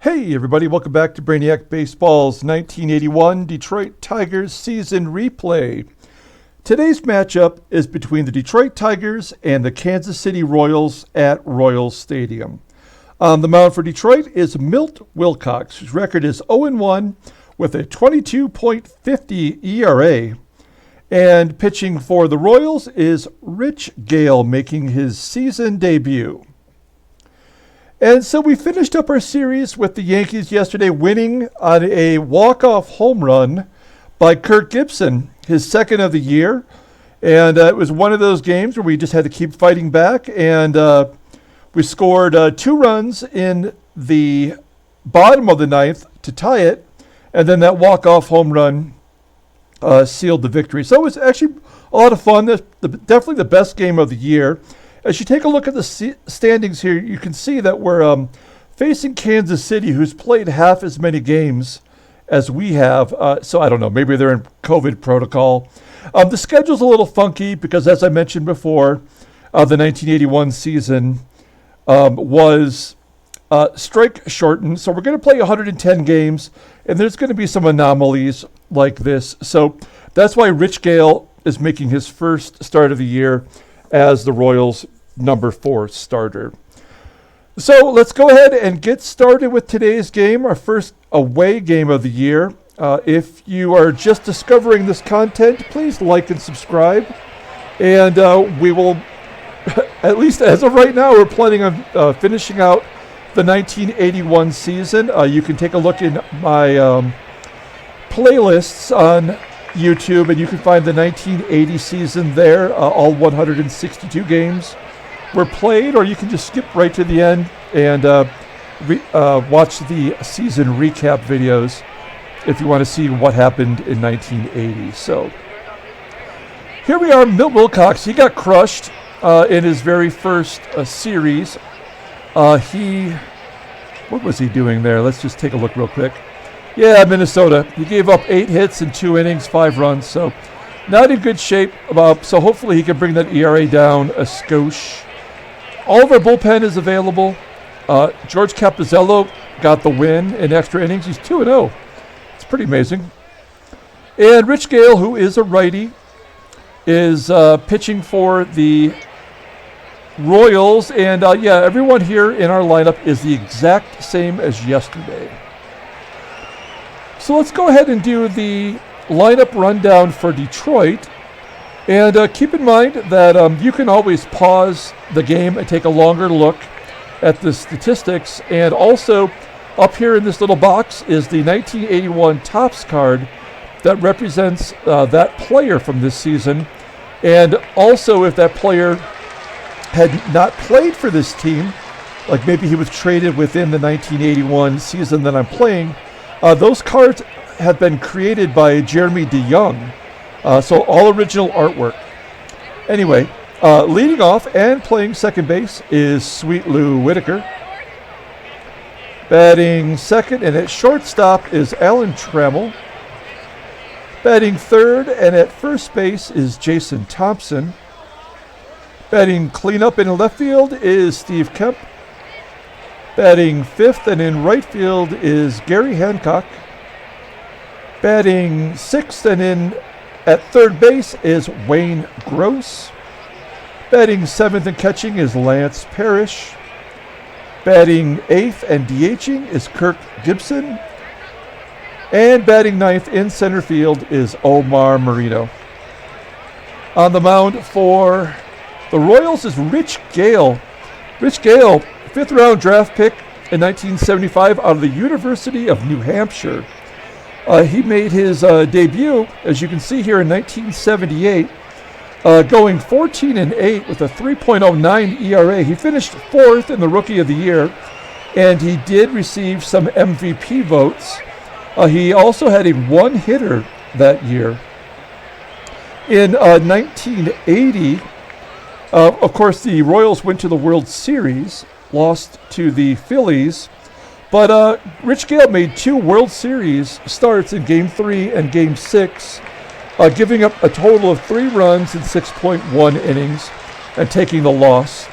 Hey everybody, welcome back to Brainiac Baseball's 1981 Detroit Tigers season replay. Today's matchup is between the Detroit Tigers and the Kansas City Royals at Royals Stadium. On the mound for Detroit is Milt Wilcox, whose record is 0-1 with a 22.50 ERA. And pitching for the Royals is Rich Gale, making his season debut. And so we finished up our series with the Yankees yesterday winning on a walk-off home run by Kirk Gibson, his second of the year. And it was one of those games where we just had to keep fighting back. And we scored 2 runs in the bottom of the ninth to tie it. And then that walk-off home run sealed the victory. So it was actually a lot of fun. Definitely the best game of the year. As you take a look at the standings here, you can see that we're facing Kansas City, who's played half as many games as we have. So I don't know, maybe they're in COVID protocol. The schedule's a little funky because, as I mentioned before, the 1981 season was strike shortened. So we're going to play 110 games, and there's going to be some anomalies like this. So that's why Rich Gale is making his first start of the year as the Royals' number 4 starter. So let's go ahead and get started with today's game, our first away game of the year. If you are just discovering this content, please like and subscribe. And we will, at least as of right now, we're planning on finishing out the 1981 season. You can take a look in my playlists on YouTube, and you can find the 1980 season there. All 162 games were played, or you can just skip right to the end and watch the season recap videos if you want to see what happened in 1980. So here we are, Milt Wilcox. He got crushed in his very first series. What was he doing there? Let's just take a look real quick. Yeah, Minnesota. He gave up 8 hits in 2 innings, 5 runs, so not in good shape. So hopefully he can bring that ERA down a skosh. All of our bullpen is available. George Capizzello got the win in extra innings. He's 2-0. It's pretty amazing. And Rich Gale, who is a righty, is pitching for the Royals. And everyone here in our lineup is the exact same as yesterday. So let's go ahead and do the lineup rundown for Detroit. And keep in mind that you can always pause the game and take a longer look at the statistics. And also up here in this little box is the 1981 Topps card that represents that player from this season. And also if that player had not played for this team, like maybe he was traded within the 1981 season that I'm playing, those cards have been created by Jeremy DeJong. So all original artwork. Anyway, leading off and playing second base is Sweet Lou Whitaker. Batting second and at shortstop is Alan Trammell. Batting third and at first base is Jason Thompson. Batting cleanup in left field is Steve Kemp. Batting fifth and in right field is Gary Hancock. Batting sixth and at third base is Wayne Gross. Batting seventh and catching is Lance Parrish. Batting eighth and DHing is Kirk Gibson. And batting ninth in center field is Omar Marino. On the mound for the Royals is Rich Gale. Rich Gale, 5th round draft pick in 1975 out of the University of New Hampshire. He made his debut, as you can see here, in 1978, going 14-8 with a 3.09 ERA. He finished 4th in the Rookie of the Year, and he did receive some MVP votes. He also had a 1-hitter that year. In 1980, of course, the Royals went to the World Series, lost to the Phillies. But Rich Gale made 2 World Series starts in Game 3 and Game 6, giving up a total of 3 runs in 6.1 innings and taking the loss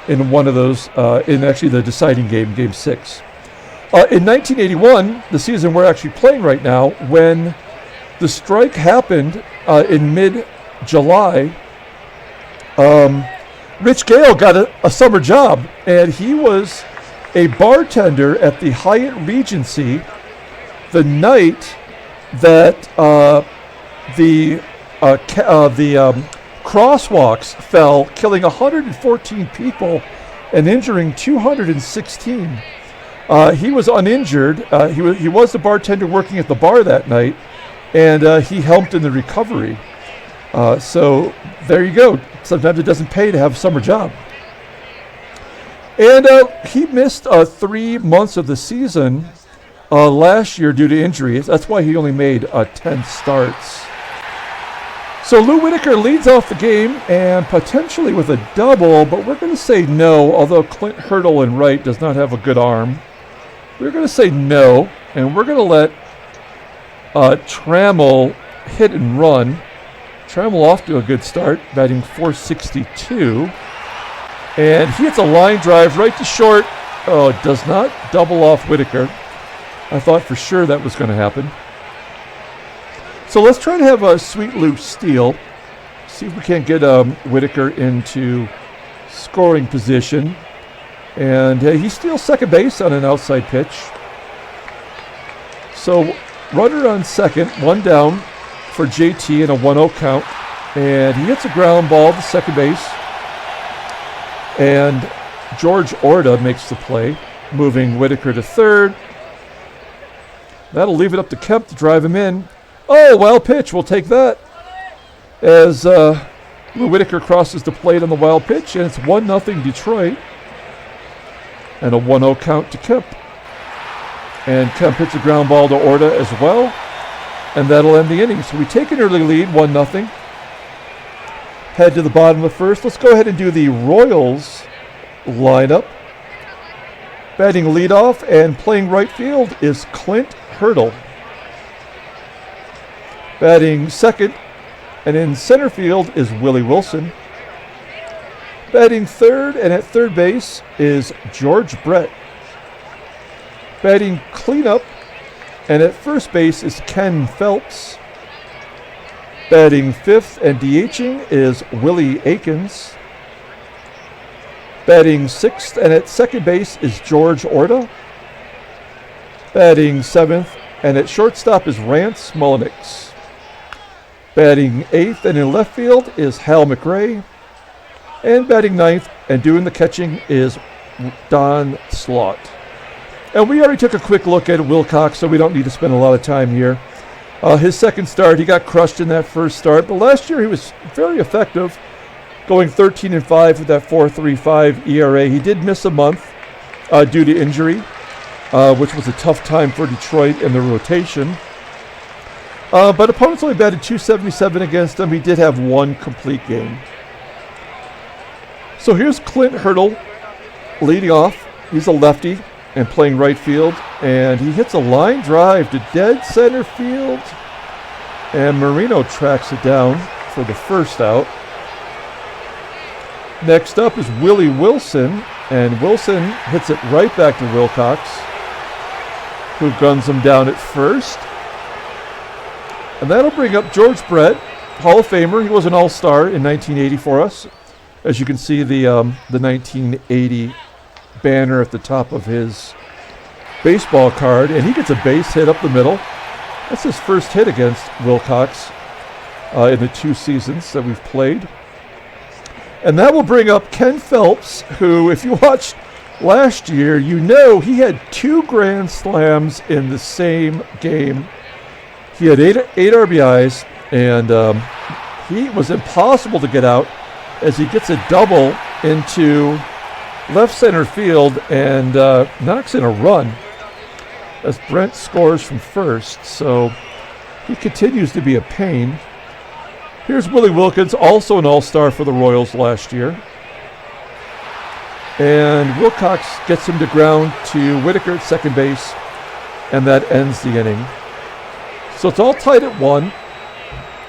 in one of those, in actually the deciding game, Game 6. In 1981, the season we're actually playing right now, when the strike happened in mid-July, Rich Gale got a summer job, and he was a bartender at the Hyatt Regency the night that the crosswalks fell, killing 114 people and injuring 216. He was uninjured. He was the bartender working at the bar that night, and he helped in the recovery. So there you go. Sometimes it doesn't pay to have a summer job. And he missed 3 months of the season last year due to injuries. That's why he only made 10 starts. So Lou Whitaker leads off the game and potentially with a double, but we're going to say no, although Clint Hurdle in right does not have a good arm. We're going to say no, and we're going to let Trammell hit and run. Trammell off to a good start, batting .462. And he hits a line drive right to short. Oh, it does not double off Whitaker. I thought for sure that was going to happen. So let's try to have a Sweet Lou steal. See if we can't get Whitaker into scoring position. And he steals second base on an outside pitch. So runner on second, one down for JT in a 1-0 count. And he hits a ground ball to second base. And George Orta makes the play, moving Whitaker to third. That'll leave it up to Kemp to drive him in. Oh, wild pitch. We'll take that. As Lou Whitaker crosses the plate on the wild pitch, and it's 1-0 Detroit. And a 1-0 count to Kemp. And Kemp hits a ground ball to Orta as well. And that'll end the inning. So we take an early lead, 1-0. Head to the bottom of the first. Let's go ahead and do the Royals lineup. Batting leadoff and playing right field is Clint Hurdle. Batting second and in center field is Willie Wilson. Batting third and at third base is George Brett. Batting cleanup and at first base is Ken Phelps. Batting fifth and DHing is Willie Aikens. Batting sixth and at second base is George Orta. Batting seventh and at shortstop is Rance Mullenix. Batting eighth and in left field is Hal McRae. And batting ninth and doing the catching is Don Slaught. And we already took a quick look at Wilcox, so we don't need to spend a lot of time here. His second start, he got crushed in that first start, but last year he was very effective, going 13-5 with that 4.35 ERA. He did miss a month due to injury, which was a tough time for Detroit in the rotation. But opponents only batted .277 against him. He did have one complete game. So here's Clint Hurdle leading off. He's a lefty and playing right field, and he hits a line drive to dead center field, and Marino tracks it down for the first out. Next up is Willie Wilson, and Wilson hits it right back to Wilcox, who guns him down at first. And that'll bring up George Brett, Hall of Famer. He was an All-Star in 1980 for us. As you can see, the 1980 banner at the top of his baseball card, and he gets a base hit up the middle. That's his first hit against Wilcox in the 2 seasons that we've played. And that will bring up Ken Phelps, who, if you watched last year, you know he had 2 grand slams in the same game. He had 8 RBIs, and he was impossible to get out as he gets a double into left center field and knocks in a run as Brent scores from first. So he continues to be a pain. Here's Willie Wilkins, also an All-Star for the Royals last year. And Wilcox gets him to ground to Whitaker at second base, and that ends the inning. So it's all tied at 1.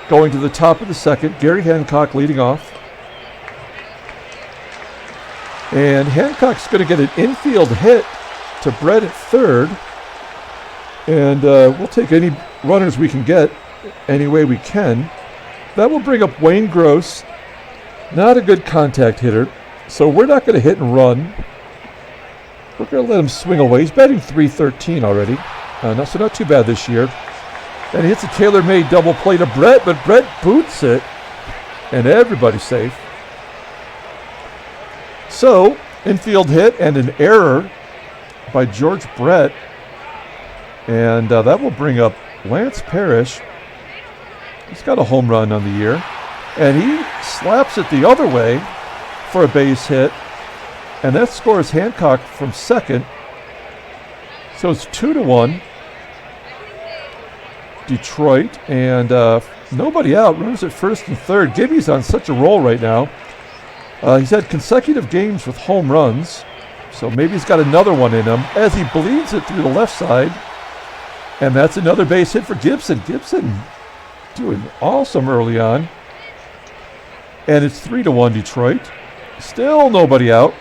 Going to the top of the second, Gary Hancock leading off. And Hancock's going to get an infield hit to Brett at third. And we'll take any runners we can get any way we can. That will bring up Wayne Gross. Not a good contact hitter, so we're not going to hit and run. We're going to let him swing away. He's batting .313 already, so not too bad this year. And he hits a tailor-made double play to Brett, but Brett boots it, and everybody's safe. So, infield hit and an error by George Brett, and that will bring up Lance Parrish. He's got a home run on the year, and he slaps it the other way for a base hit, and that scores Hancock from second. So it's 2-1 Detroit, and nobody out. Runners at first and third. Gibby's on such a roll right now. He's had consecutive games with home runs, so maybe he's got another one in him as he bleeds it through the left side, and that's another base hit for Gibson. Gibson doing awesome early on, and it's 3-1 Detroit. Still nobody out,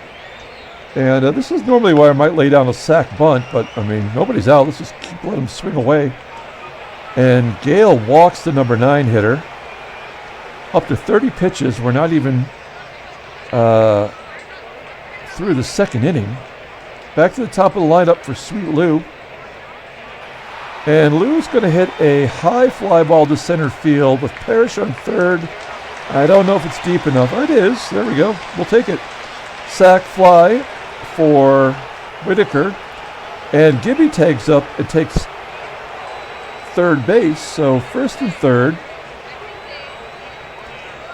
and this is normally where I might lay down a sack bunt, but I mean, nobody's out. Let's just let him swing away. And Gale walks the number 9 hitter. Up to 30 pitches. We're not even through the second inning. Back to the top of the lineup for Sweet Lou. And Lou's going to hit a high fly ball to center field with Parrish on third. I don't know if it's deep enough. It is. There we go. We'll take it. Sack fly for Whitaker. And Gibby tags up and takes third base. So first and third.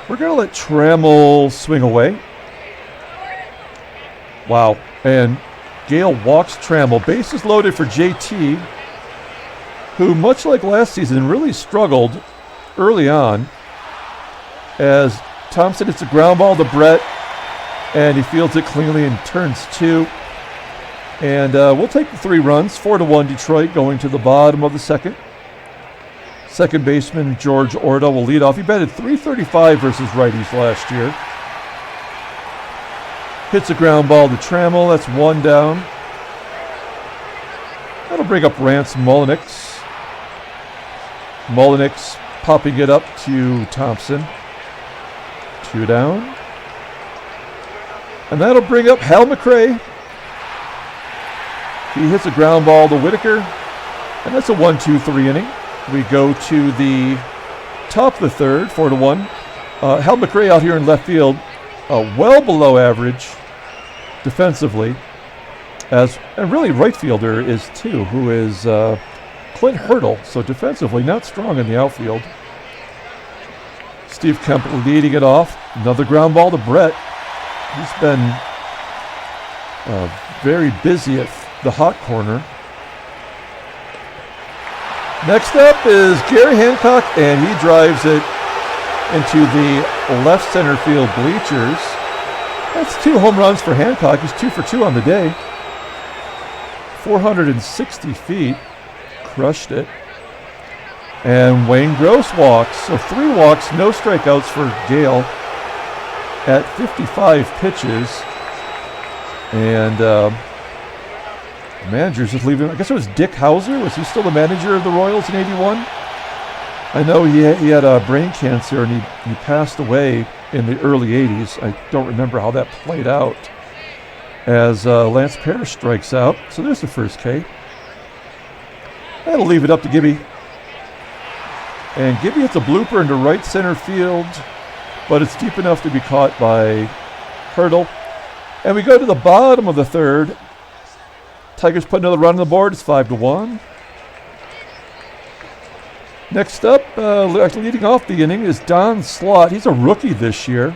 We're going to let Trammell swing away. Wow. And Gale walks Trammell. Bases loaded for JT, who, much like last season, really struggled early on as Thompson hits a ground ball to Brett, and he fields it cleanly and turns 2. And we'll take the 3 runs, 4-1 Detroit, going to the bottom of the second. Second baseman George Ordo will lead off. He batted .335 versus righties last year. Hits a ground ball to Trammell. That's 1 down. That'll bring up Rance Mulliniks. Mulliniks popping it up to Thompson. 2 down. And that'll bring up Hal McRae. He hits a ground ball to Whitaker. And that's a 1-2-3 inning. We go to the top of the third, 4-1. Hal McRae out here in left field, well below average defensively. And really right fielder is too, who is Clint Hurdle. So defensively, not strong in the outfield. Steve Kemp leading it off. Another ground ball to Brett. He's been very busy at the hot corner. Next up is Gary Hancock, and he drives it into the left center field bleachers. That's 2 home runs for Hancock. He's 2 for 2 on the day. 460 feet. Crushed it. And Wayne Gross walks. So 3 walks, no strikeouts for Gale at 55 pitches. And the manager's just leaving. I guess it was Dick Hauser. Was he still the manager of the Royals in '81? I know he had brain cancer, and he passed away in the early '80s. I don't remember how that played out as Lance Parrish strikes out. So there's the first K. That'll leave it up to Gibby. And Gibby hits a blooper into right center field, but it's deep enough to be caught by Hurdle. And we go to the bottom of the third. Tigers put another run on the board. It's 5-1. Next up, leading off the inning, is Don Slott. He's a rookie this year.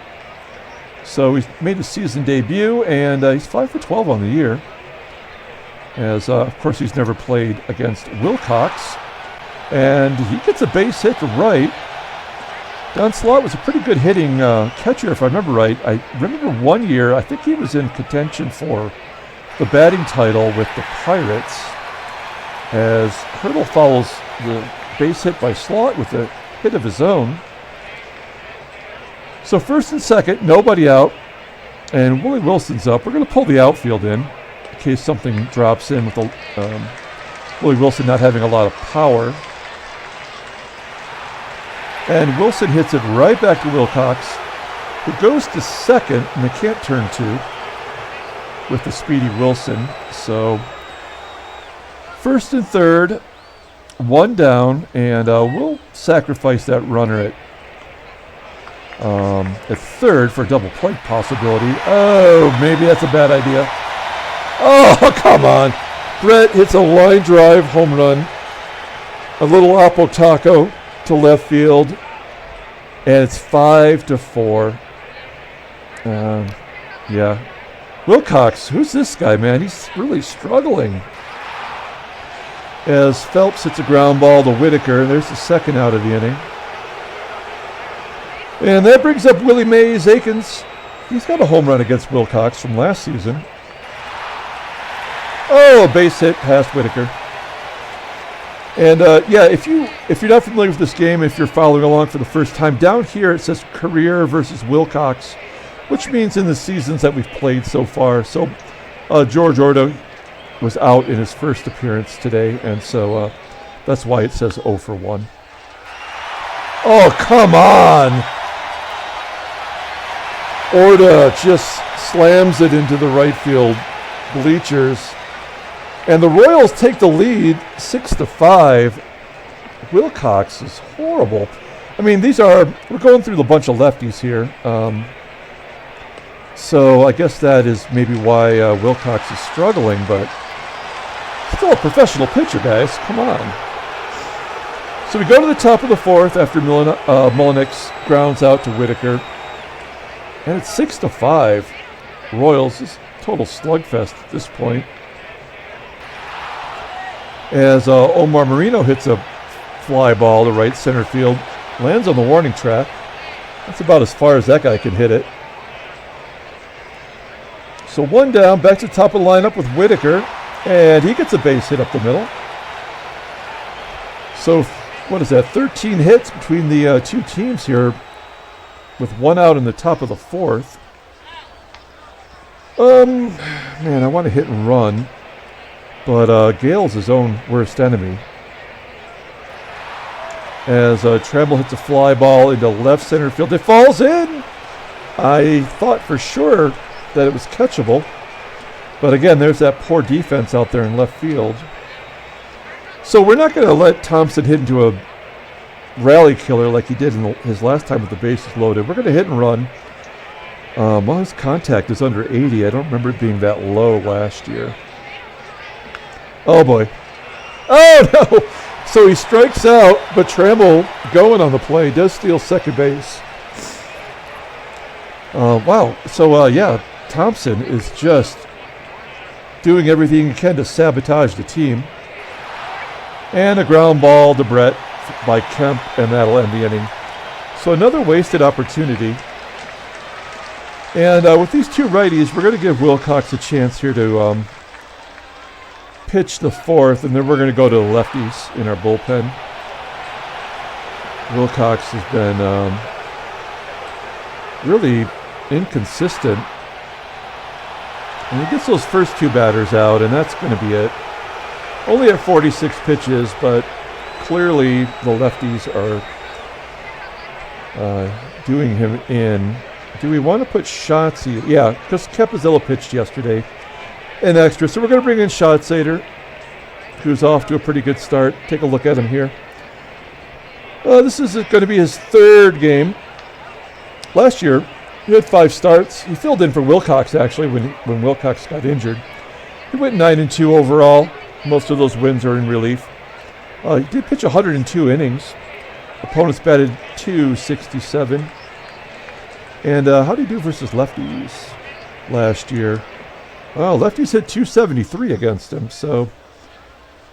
So he's made his season debut, and he's 5 for 12 on the year. As, of course, he's never played against Wilcox. And he gets a base hit to right. Don Slott was a pretty good hitting catcher, if I remember right. I remember one year, I think he was in contention for the batting title with the Pirates, as Hurdle follows the base hit by Slott with a hit of his own. So first and second, nobody out, and Willie Wilson's up. We're going to pull the outfield in. case something drops in with Willie Wilson not having a lot of power. And Wilson hits it right back to Wilcox, who goes to second, and they can't turn two with the speedy Wilson. So first and third, one down, and we'll sacrifice that runner at third for a double play possibility. Oh, maybe that's a bad idea. Oh, come on. Brett hits a line drive home run. A little Oppo Taco to left field. And it's 5-4. Yeah. Wilcox, who's this guy, man? He's really struggling. As Phelps hits a ground ball to Whitaker. There's the second out of the inning. And that brings up Willie Mays Aikens. He's got a home run against Wilcox from last season. Oh, a base hit past Whitaker. And yeah, if you're not familiar with this game, if you're following along for the first time, down here it says career versus Wilcox, which means in the seasons that we've played so far. So George Ordo was out in his first appearance today, and so that's why it says 0 for 1. Oh, come on! Orda just slams it into the right field bleachers. And the Royals take the lead 6-5. Wilcox is horrible. I mean, we're going through the bunch of lefties here. So I guess that is maybe why Wilcox is struggling, but still a professional pitcher, guys. Come on. So we go to the top of the fourth after Mullenix grounds out to Whitaker. And it's 6-5. Royals is total slugfest at this point. As Omar Marino hits a fly ball to right center field, lands on the warning track. That's about as far as that guy can hit it. So one down, back to the top of the lineup with Whitaker, and he gets a base hit up the middle. So what is that, 13 hits between the two teams here, with one out in the top of the fourth. Man, I want to hit and run, but Gale's his own worst enemy. As Tremble hits a fly ball into left center field, it falls in. I thought for sure that it was catchable, but again, there's that poor defense out there in left field. So we're not going to let Thompson hit into a rally killer like he did in his last time with the bases loaded. We're going to hit and run. Well, his contact is under 80. I don't remember it being that low last year. Oh, boy. Oh, no! So he strikes out, but Trammell going on the play does steal second base. Wow. So, yeah, Thompson is just doing everything he can to sabotage the team. And a ground ball to Brett by Kemp, and that'll end the inning. So another wasted opportunity. And with these two righties, we're going to give Wilcox a chance here to pitch the fourth, and then we're going to go to the lefties in our bullpen. Wilcox has been really inconsistent. And he gets those first two batters out, and that's going to be it. Only at 46 pitches, but clearly the lefties are doing him in. Do we want to put Schatz? Yeah, because Capizella pitched yesterday in extra. So we're going to bring in Schatzeder, who's off to a pretty good start. Take a look at him here. This is going to be his third game. Last year, he had 5 starts. He filled in for Wilcox, actually, when Wilcox got injured. He went 9-2 overall. Most of those wins are in relief. He did pitch 102 innings. Opponents batted .267. And how did he do versus lefties last year? Well, lefties hit .273 against him. So,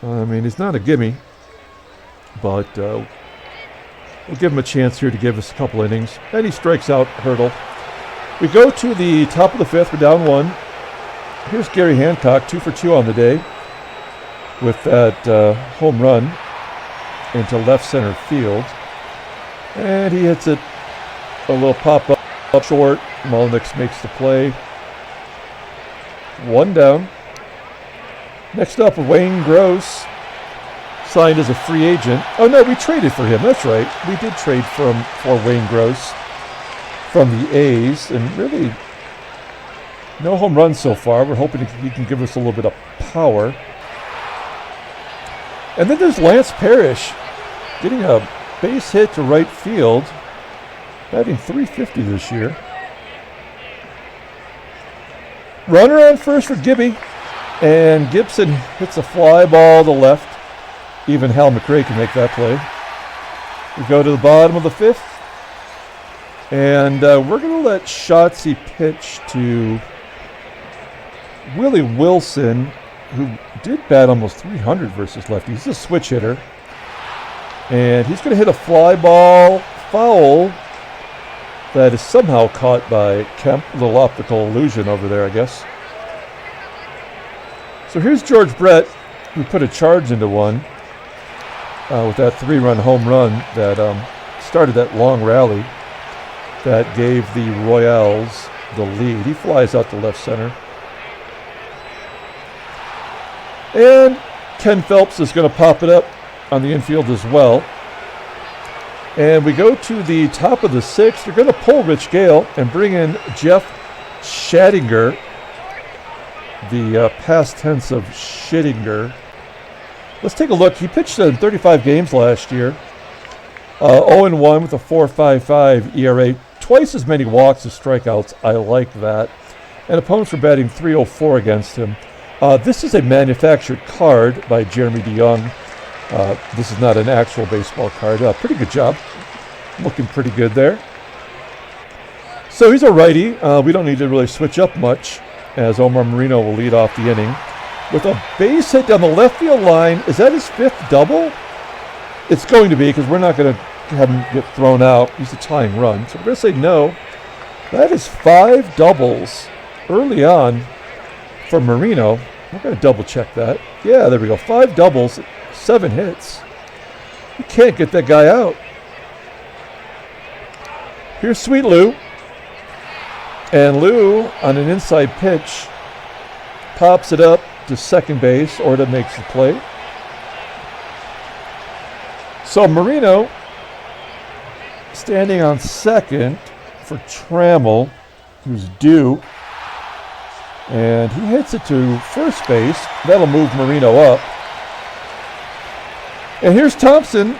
I mean, he's not a gimme. But we'll give him a chance here to give us a couple innings. And he strikes out Hurdle. We go to the top of the fifth. We're down 1. Here's Gary Hancock, 2 for 2 on the day, with that home run into left center field. And he hits it a little pop-up short. Mullenix makes the play. 1 down. Next up, Wayne Gross, signed as a free agent. Oh no, we traded for him. That's right. We did trade for Wayne Gross from the A's, and really no home runs so far. We're hoping he can give us a little bit of power. And then there's Lance Parrish getting a base hit to right field, batting .350 this year. Runner on first for Gibby, and Gibson hits a fly ball to left. Even Hal McRae can make that play. We go to the bottom of the fifth, and we're going to let Shotzi pitch to Willie Wilson, who did bat almost 300 versus lefty. He's a switch hitter. And he's going to hit a fly ball foul that is somehow caught by Kemp. A little optical illusion over there, I guess. So here's George Brett, who put a charge into one with that 3-run home run that started that long rally that gave the Royals the lead. He flies out to left center. And Ken Phelps is going to pop it up on the infield as well. And we go to the top of the sixth. They're going to pull Rich Gale and bring in Jeff Schattinger, the past tense of Schittinger. Let's take a look. He pitched in 35 games last year. 0-1 with a 4.55 ERA. Twice as many walks as strikeouts. I like that. And opponents were batting .304 against him. This is a manufactured card by Jeremy DeJong. This is not an actual baseball card. Pretty good job. Looking pretty good there. So he's a righty. We don't need to really switch up much, as Omar Marino will lead off the inning with a base hit down the left field line. Is that his 5th double? It's going to be, because we're not going to have him get thrown out. He's a tying run. So we're going to say no. That is 5 doubles early on for Marino. We're going to double check that. Yeah, there we go. 5 doubles, 7 hits. You can't get that guy out. Here's Sweet Lou. And Lou, on an inside pitch, pops it up to second base. Orta makes the play. So Marino standing on second for Trammell, who's due. And he hits it to first base. That'll move Marino up. And here's Thompson.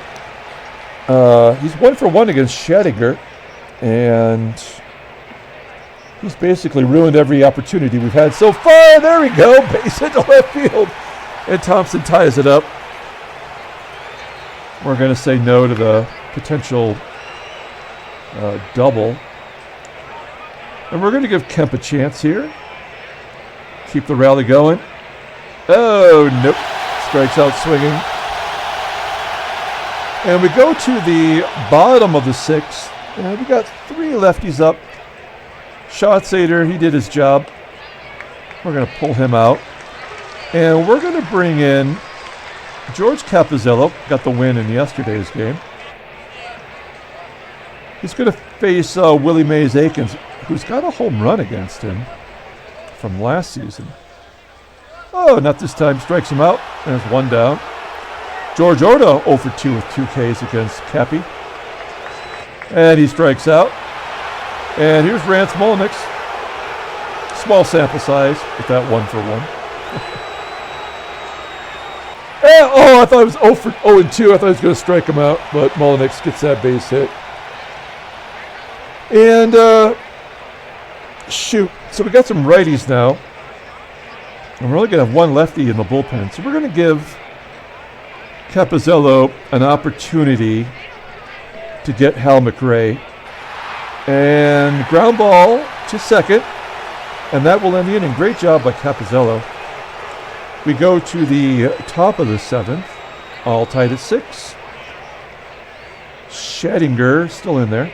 He's 1 for 1 against Schattinger. And he's basically ruined every opportunity we've had so far. There we go. Base hit to left field. And Thompson ties it up. We're going to say no to the potential double. And we're going to give Kemp a chance here. Keep the rally going. Oh, nope. Strikes out swinging. And we go to the bottom of the sixth. And we got 3 lefties up. Schatzeder, he did his job. We're going to pull him out. And we're going to bring in George Capizzello. Got the win in yesterday's game. He's going to face Willie Mays Aikens, who's got a home run against him from last season. Oh, not this time. Strikes him out. And it's 1 down. George Orta 0 for 2 with 2 Ks against Cappy. And he strikes out. And here's Rance Mullenix. Small sample size with that 1 for 1. I thought it was 0 for 0 and 2. I thought he was going to strike him out, but Mullenix gets that base hit. And shoot. So we got some righties now. And we're only going to have 1 lefty in the bullpen. So we're going to give Capizzello an opportunity to get Hal McRae. And ground ball to second. And that will end the inning. Great job by Capizzello. We go to the top of the 7th. All tied at 6. Schattinger still in there.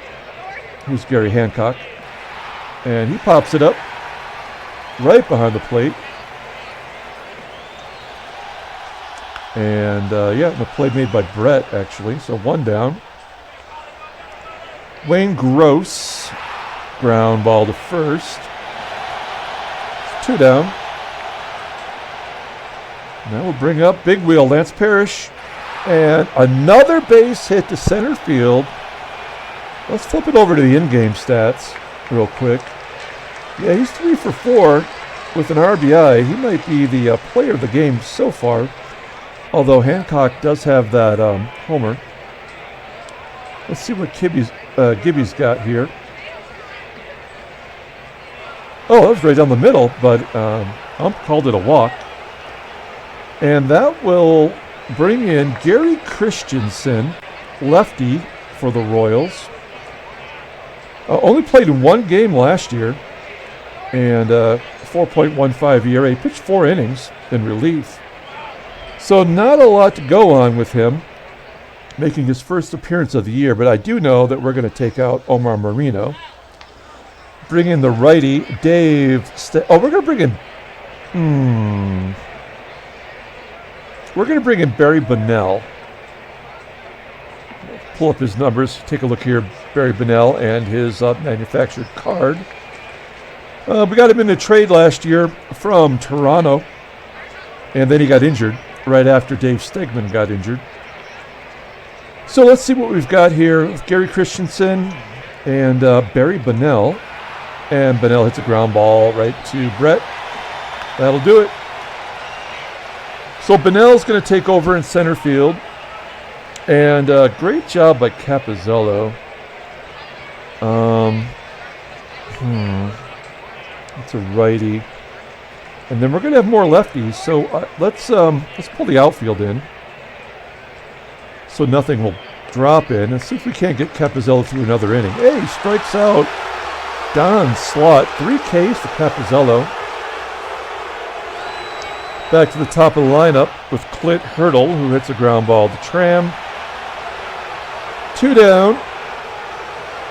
Here's Gary Hancock. And he pops it up right behind the plate. And the play made by Brett, actually. So 1 down. Wayne Gross, ground ball to first. 2 down. Now we'll bring up big wheel Lance Parrish. And another base hit to center field. Let's flip it over to the in-game stats real quick. Yeah, he's 3 for 4 with an RBI. He might be the player of the game so far. Although Hancock does have that homer. Let's see what Gibby's got here. Oh, that was right down the middle, but Ump called it a walk. And that will bring in Gary Christensen, lefty for the Royals. Only played in one game last year, and 4.15 ERA. Pitched 4 innings in relief. So not a lot to go on with him, making his first appearance of the year. But I do know that we're going to take out Omar Marino. Bring in the righty, Dave. We're going to bring in... We're going to bring in Barry Bonnell. Pull up his numbers. Take a look here. Barry Bonnell and his manufactured card. We got him in a trade last year from Toronto. And then he got injured right after Dave Stegman got injured. So let's see what we've got here with Gary Christensen and Barry Bonnell. And Bonnell hits a ground ball right to Brett. That'll do it. So Bonnell's going to take over in center field. And great job by Capizzello. It's a righty. And then we're going to have more lefties. So let's pull the outfield in. So nothing will drop in. And see if we can't get Capizzello through another inning. Hey, he strikes out Don Slott. 3 Ks for Capizzello. Back to the top of the lineup with Clint Hurdle, who hits a ground ball to Tram. 2 down.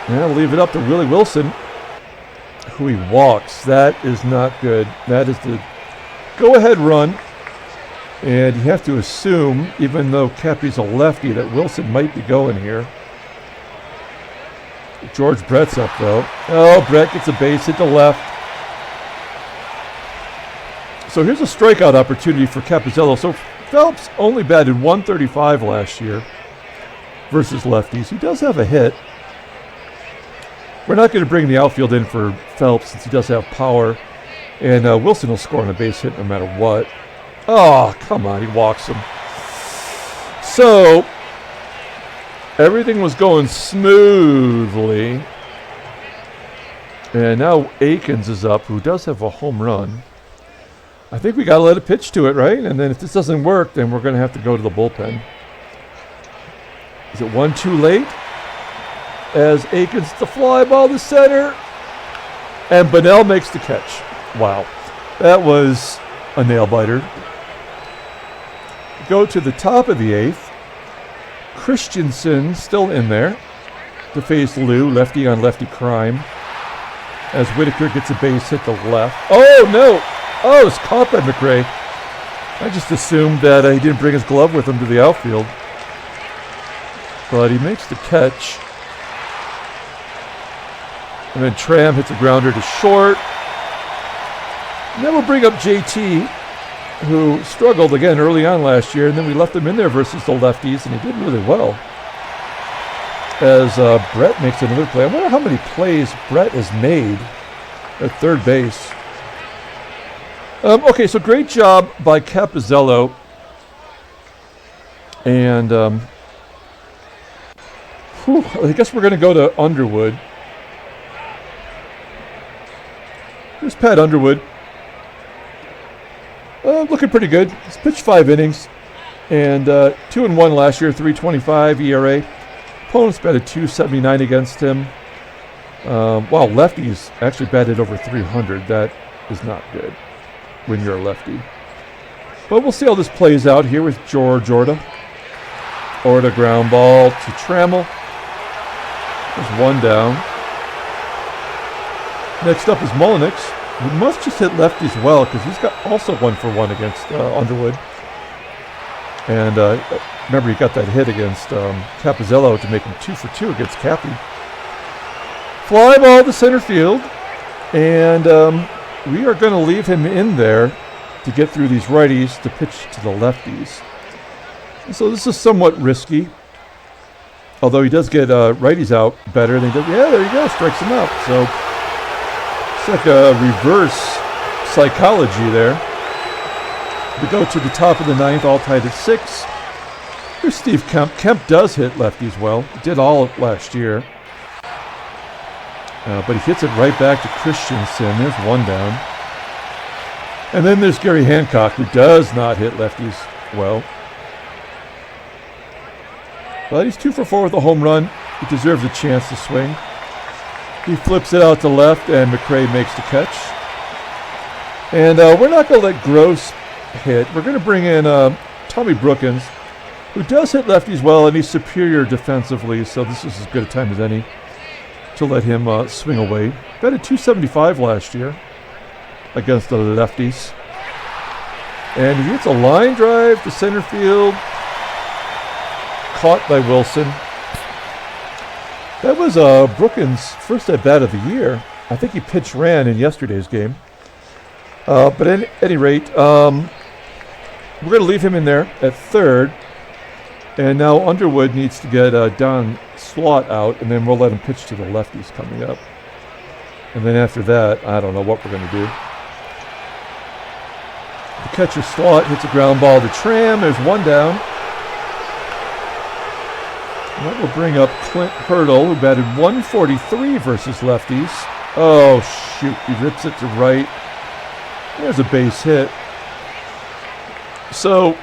Now leave it up to Willie Wilson, who he walks. That is not good. That is the go-ahead run. And you have to assume, even though Cappy's a lefty, that Wilson might be going here. George Brett's up, though. Oh, Brett gets a base hit to left. So here's a strikeout opportunity for Capizzello. So Phelps only batted .135 last year versus lefties. He does have a hit. We're not going to bring the outfield in for Phelps since he does have power. And Wilson will score on a base hit no matter what. Oh, come on. He walks him. So everything was going smoothly. And now Akins is up, who does have a home run. I think we got to let it pitch to it, right? And then if this doesn't work, then we're going to have to go to the bullpen. Is it 1 too late? As Akins the fly ball to center. And Bonnell makes the catch. Wow. That was a nail-biter. Go to the top of the 8th. Christensen still in there to face Lou, lefty on lefty crime. As Whitaker gets a base hit to left. Oh, no! Oh, it's caught by McRae. I just assumed that he didn't bring his glove with him to the outfield. But he makes the catch. And then Tram hits a grounder to short. And then we'll bring up JT, who struggled again early on last year. And then we left him in there versus the lefties, and he did really well. As Brett makes another play. I wonder how many plays Brett has made at third base. Okay, so great job by Capizzello. And I guess we're going to go to Underwood. Here's Pat Underwood. Looking pretty good. He's pitched 5 innings. And 2-1 last year, 3.25 ERA. Opponents batted .279 against him. Wow, lefties actually batted over 300. That is not good when you're a lefty. But we'll see how this plays out here with George Orta. Orta ground ball to Trammell. There's 1 down. Next up is Mullinix. He must just hit lefties well because he's got also 1 for 1 against Underwood. And remember, he got that hit against Capizzello to make him 2 for 2 against Cappy. Fly ball to center field. And we are going to leave him in there to get through these righties to pitch to the lefties. So this is somewhat risky. Although he does get righties out better than he does. Yeah, there you go. Strikes him out. So it's like a reverse psychology there. We go to the top of the ninth, all tied at 6. Here's Steve Kemp. Kemp does hit lefties well. He did all last year. But he hits it right back to Christensen. There's one down. And then there's Gary Hancock, who does not hit lefties well. But he's 2 for 4 with a home run. He deserves a chance to swing. He flips it out to left, and McRae makes the catch. And we're not going to let Gross hit. We're going to bring in Tommy Brookins, who does hit lefties well, and he's superior defensively, so this is as good a time as any to let him swing away. Batted .275 last year against the lefties. And he hits a line drive to center field, caught by Wilson. That was Brookins' first at-bat of the year. I think he pitch-ran in yesterday's game. But at any rate, we're going to leave him in there at third. And now Underwood needs to get Don Slaught out, and then we'll let him pitch to the lefties coming up. And then after that, I don't know what we're going to do. The catcher Slaught hits a ground ball to Tram. There's one down. And that will bring up Clint Hurdle, who batted .143 versus lefties. Oh, shoot. He rips it to right. There's a base hit. So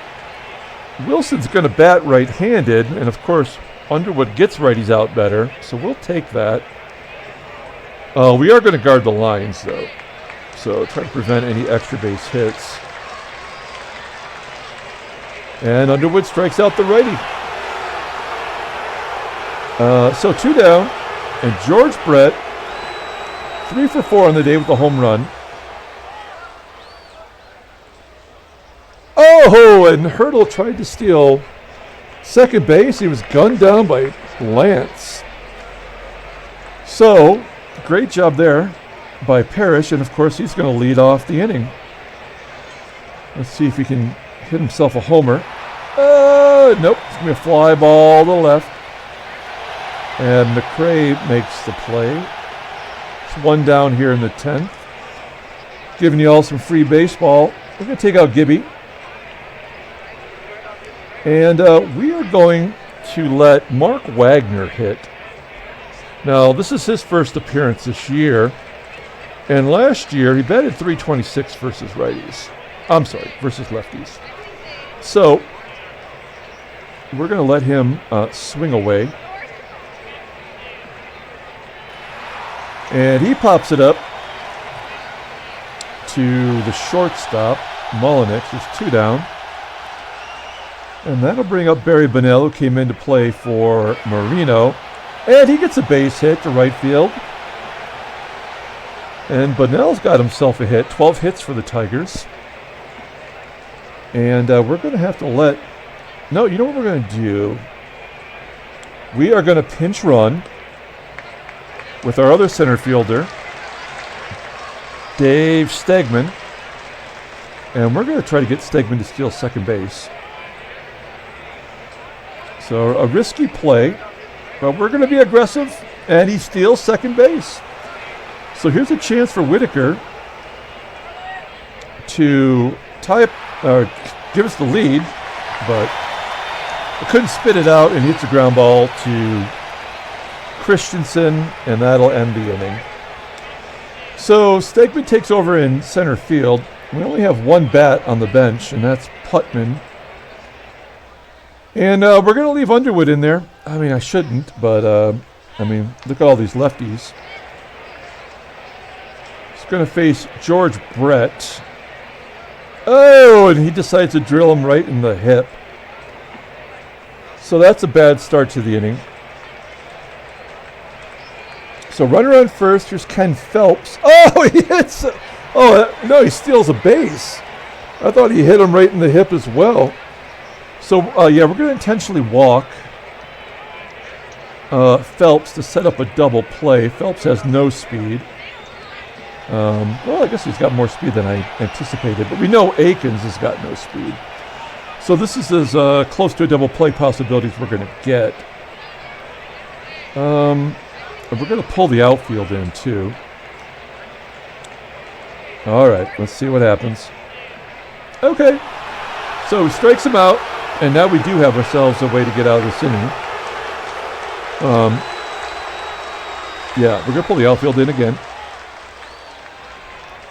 Wilson's going to bat right-handed, and of course Underwood gets righties out better, so we'll take that. We are going to guard the lines, though, so try to prevent any extra base hits. And Underwood strikes out the righty. So 2 down, and George Brett, 3 for 4 on the day with a home run. Oh, and Hurdle tried to steal second base. He was gunned down by Lance. So, great job there by Parrish, and of course he's going to lead off the inning. Let's see if he can hit himself a homer. Nope, it's going to be a fly ball to the left. And McRae makes the play. It's 1 down here in the 10th. Giving you all some free baseball. We're going to take out Gibby. And we are going to let Mark Wagner hit. Now, this is his first appearance this year. And last year, he batted .326 versus righties. I'm sorry, versus lefties. So, we're going to let him swing away. And he pops it up to the shortstop, Mullenix. There's 2 down. And that'll bring up Barry Bonnell, who came into play for Marino. And he gets a base hit to right field. And Bonnell's got himself a hit. 12 hits for the Tigers. And we're going to have to let... No, you know what we're going to do? We are going to pinch run with our other center fielder, Dave Stegman. And we're going to try to get Stegman to steal second base. So a risky play, but we're going to be aggressive, and he steals second base. So here's a chance for Whitaker to tie up, or give us the lead, but I couldn't spit it out, and hits a ground ball to Christensen, and that'll end the inning. So Stegman takes over in center field. We only have 1 bat on the bench, and that's Putman. And we're going to leave Underwood in there. I mean, I shouldn't, but, look at all these lefties. He's going to face George Brett. Oh, and he decides to drill him right in the hip. So that's a bad start to the inning. So runner on first. Here's Ken Phelps. Oh, he hits. No, he steals a base. I thought he hit him right in the hip as well. So, we're going to intentionally walk Phelps to set up a double play. Phelps has no speed. Well, I guess he's got more speed than I anticipated, but we know Akins has got no speed. So this is as close to a double play possibility as we're going to get. And we're going to pull the outfield in, too. All right, let's see what happens. Okay. So he strikes him out, and now we do have ourselves a way to get out of this inning. Yeah, we're going to pull the outfield in again.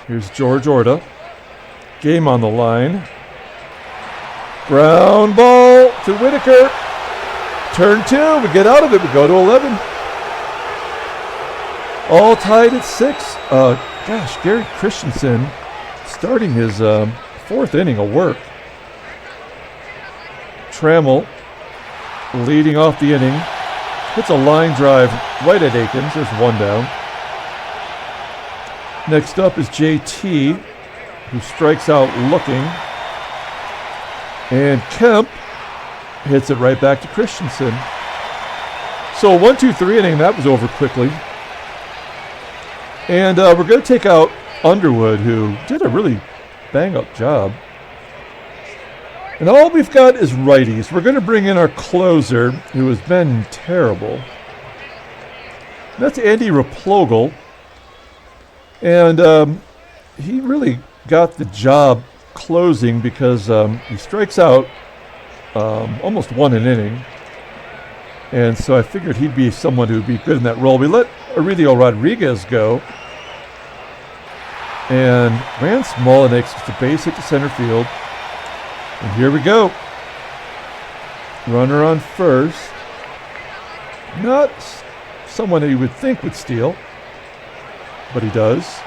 Here's George Orta. Game on the line. Ground ball to Whitaker. Turn 2. We get out of it. We go to 11. All tied at 6. Gosh, Gary Christensen starting his 4th inning of work. Trammell leading off the inning. Hits a line drive right at Akins. There's 1 down. Next up is JT, who strikes out looking. And Kemp hits it right back to Christensen. So 1-2-3 inning, that was over quickly. And we're going to take out Underwood, who did a really bang-up job. And all we've got is righties. We're going to bring in our closer, who has been terrible. That's Andy Replogle. And he really got the job closing because he strikes out almost 1 an inning. And so I figured he'd be someone who would be good in that role. We let Aurelio Rodriguez go. And Rance Mullenix with the base hit to center field. And here we go. Runner on first. Not someone that you would think would steal, but he does.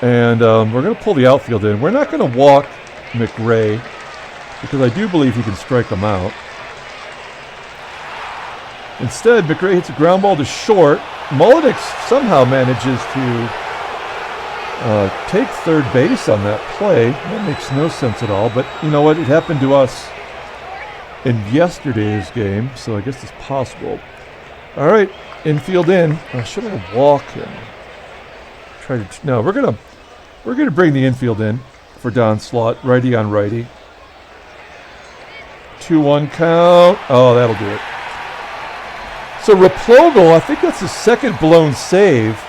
And we're going to pull the outfield in. We're not going to walk McRae because I do believe he can strike him out. Instead, McRae hits a ground ball to short. Mullenix somehow manages to take third base on that play. That makes no sense at all, but you know what? It happened to us in yesterday's game, so I guess it's possible. All right, infield in. Should I walk him? No, we're gonna bring the infield in for Don Slaught, righty on righty. 2-1 count. Oh, that'll do it. So Replogle, I think that's his second blown save.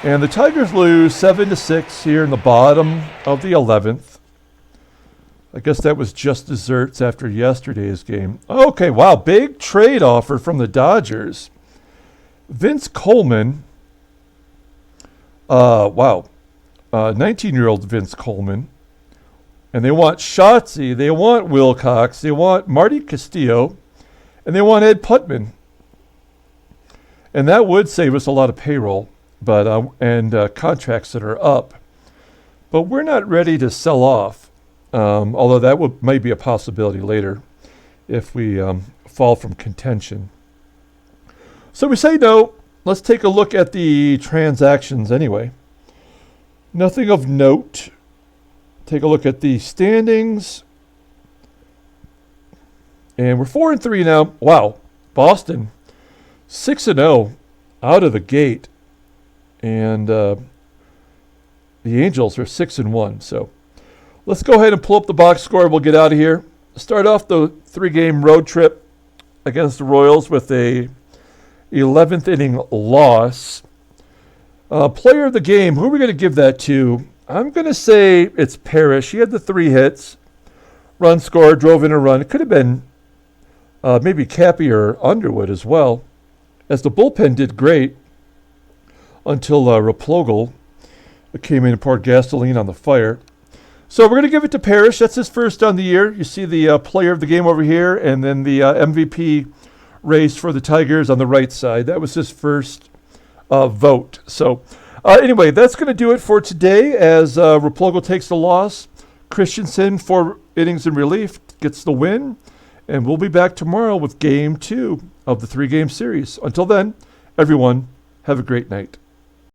And the Tigers lose 7-6 here in the bottom of the 11th. I guess that was just desserts after yesterday's game. Okay, wow, big trade offer from the Dodgers. Vince Coleman, 19-year-old Vince Coleman. And they want Shotzi, they want Wilcox, they want Marty Castillo, and they want Ed Putman. And that would save us a lot of payroll, but and contracts that are up. But we're not ready to sell off, although that might be a possibility later if we fall from contention. So we say no. Let's take a look at the transactions anyway. Nothing of note. Take a look at the standings. And we're 4-3 now. Wow. Boston 6-0 out of the gate. And the Angels are 6-1. So let's go ahead and pull up the box score. We'll get out of here. Start off the 3-game road trip against the Royals with a 11th inning loss. Player of the game, who are we going to give that to? I'm going to say it's Parrish. He had the 3 hits. Run scored, drove in a run. It could have been maybe Cappy or Underwood as well, as the bullpen did great until Replogle came in and poured gasoline on the fire. So we're going to give it to Parrish. That's his first on the year. You see the player of the game over here, and then the MVP race for the Tigers on the right side. That was his first vote. So anyway, that's going to do it for today as Replogle takes the loss. Christensen, 4 innings in relief, gets the win. And we'll be back tomorrow with Game 2 of the 3-game series. Until then, everyone, have a great night.